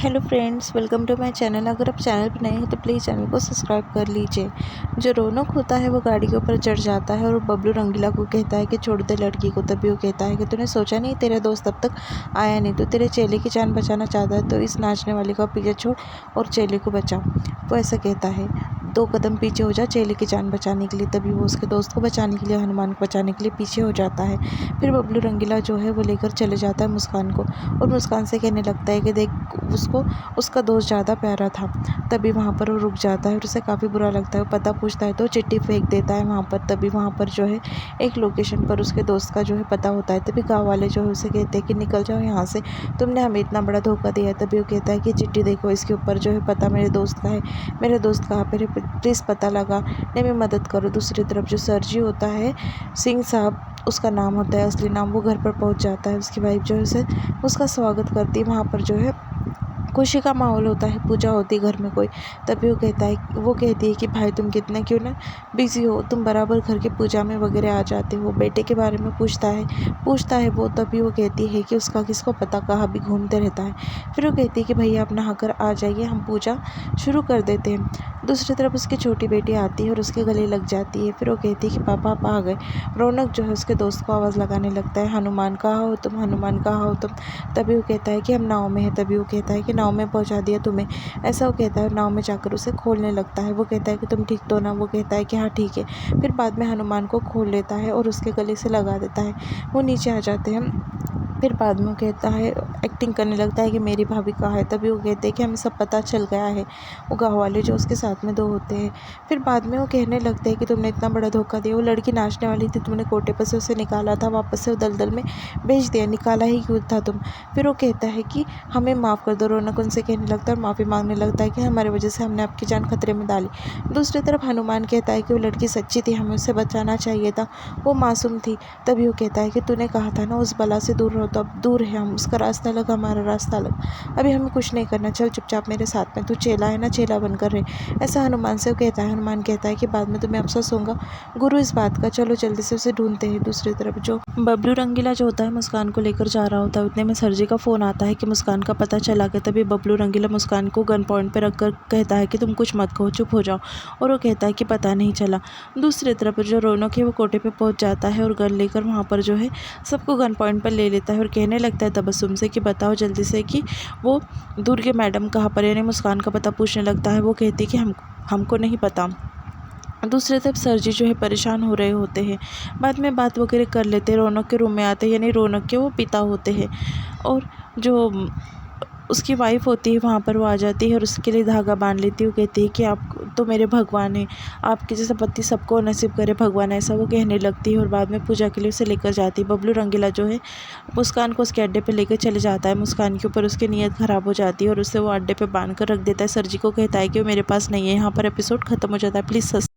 Hello friends, welcome to my channel. अगर आप channel पर नए हैं तो प्लीज़ चैनल को सब्सक्राइब कर लीजिए। जो रौनक होता है वो गाड़ी के ऊपर चढ़ जाता है और बबलू रंगीला को कहता है कि छोड़ दे लड़की को। तभी वो कहता है कि तूने सोचा नहीं तेरा दोस्त अब तक आया नहीं, तो तेरे चेले की जान बचाना चाहता है तो इस नाचने वाले का पीछे छोड़ और चेले को बचा। वो ऐसा कहता है, 2 कदम पीछे हो जा चेले की जान बचाने के लिए। तभी वो उसके दोस्त को बचाने के लिए, हनुमान को बचाने के लिए पीछे हो जाता है। फिर बबलू रंगीला जो है वो लेकर चले जाता है मुस्कान को और मुस्कान से कहने लगता है कि देख उसको उसका दोस्त ज़्यादा प्यारा था। तभी वहाँ पर वो रुक जाता है और उसे काफ़ी बुरा लगता है। वो पता पूछता है तो चिट्ठी फेंक देता है वहाँ पर। तभी वहाँ पर जो है एक लोकेशन पर उसके दोस्त का जो है पता होता है। तभी गाँव वाले जो है उसे कहते हैं कि निकल जाओ यहाँ से, तुमने हमें इतना बड़ा धोखा दिया है। तभी वो कहता है कि चिट्ठी देखो, इसके ऊपर जो है पता मेरे दोस्त का है। मेरे दोस्त कहाँ पर है, प्लीज़ पता लगाने में मदद करो। दूसरी तरफ जो सर जी होता है, सिंह साहब उसका नाम होता है, असली नाम, वो घर पर पहुंच जाता है। उसकी वाइफ जो है उसे उसका स्वागत करती है। वहाँ पर जो है खुशी का माहौल होता है, पूजा होती है घर में कोई। तभी वो कहती है कि भाई तुम कितने क्यों ना बिज़ी हो, तुम बराबर घर के पूजा में वगैरह आ जाते हो। बेटे के बारे में पूछता है वो। तभी वो कहती है कि उसका किसको पता, कहाँ भी घूमते रहता है। फिर वो कहती है कि भैया आप नहाकर आ जाइए, हम पूजा शुरू कर देते हैं। दूसरी तरफ उसकी छोटी बेटी आती है और उसके गले लग जाती है। फिर वो कहती है कि पापा आप आ गए। रौनक जो है उसके दोस्त को आवाज़ लगाने लगता है, हनुमान कहाँ हो तुम, हनुमान कहाँ हो तुम। तभी वो कहता है कि हम नाव में हैं। तभी वो कहता है कि नाव में पहुंचा दिया तुम्हें, ऐसा वो कहता है। नाव में जाकर उसे खोलने लगता है। वो कहता है कि तुम ठीक तो ना। वो कहता है कि हाँ ठीक है। फिर बाद में हनुमान को खोल लेता है और उसके गले से लगा देता है। वो नीचे आ जाते हैं। फिर बाद में वो कहता है, एक्टिंग करने लगता है कि मेरी भाभी कहाँ है। तभी वो कहते हैं कि हमें सब पता चल गया है। वो गाँव वाले जो उसके साथ में 2 होते हैं। फिर बाद में वो कहने लगते हैं कि तुमने इतना बड़ा धोखा दिया, वो लड़की नाचने वाली थी, तुमने कोटे पर से उसे निकाला था, वापस से वो दलदल में भेज दिया, निकाला ही क्यों था तुम। फिर वो कहता है कि हमें माफ़ कर दो। रौनक उनसे कहने लगता है और माफ़ी मांगने लगता है कि हमारी वजह से हमने आपकी जान खतरे में डाली। दूसरी तरफ हनुमान कहता है कि वो लड़की सच्ची थी, हमें उसे बचाना चाहिए था, वो मासूम थी। तभी वो कहता है कि तूने कहा था ना उस बला से दूर रहो, तो अब दूर है हम, उसका रास्ता अलग हमारा रास्ता अलग। अभी हमें कुछ नहीं करना, चल चुपचाप मेरे साथ में, तू चेला है ना, चेला बनकर रहे। ऐसा हनुमान से वो कहता है। हनुमान कहता है कि बाद में तुम्हें अफसोस होगा गुरु इस बात का, चलो जल्दी से उसे ढूंढते हैं। दूसरी तरफ जो बबलू रंगीला जो होता है मुस्कान को लेकर जा रहा होता है, उतने में सरजी का फ़ोन आता है कि मुस्कान का पता चला गया। तभी बबलू रंगीला मुस्कान को गन पॉइंट पर रखकर कहता है कि तुम कुछ मत कहो, चुप हो जाओ। और वो कहता है कि पता नहीं चला। दूसरी तरफ जो रौनक है वो कोटे पे पहुंच जाता है और गन लेकर वहाँ पर जो है सबको गन पॉइंट पर ले लेता है और कहने लगता है तबस्सुम से कि बताओ जल्दी से कि वो दुर्गे मैडम कहाँ पर है। यानी मुस्कान का पता पूछने लगता है। वो कहती है कि हमको नहीं पता। दूसरी तरफ सरजी जो है परेशान हो रहे होते हैं। बाद में बात वगैरह कर लेते हैं। रौनक के रूम में आते हैं, यानी रौनक के वो पिता होते हैं और जो उसकी वाइफ होती है वहाँ पर वो आ जाती है और उसके लिए धागा बांध लेती है। वो कहती है कि आप तो मेरे भगवान हैं, आपके जैसा पति सबको नसीब करे भगवान, ऐसा वो कहने लगती है और बाद में पूजा के लिए उसे लेकर जाती है। बबलू रंगीला जो है मुस्कान को उसके अड्डे पे लेकर चले जाता है। मुस्कान के ऊपर उसकी नीयत ख़राब हो जाती है और उसे वो अड्डे पे बांध कर रख देता है। सरजी को कहता है कि वो मेरे पास नहीं है। यहाँ पर एपिसोड ख़त्म हो जाता है। प्लीज़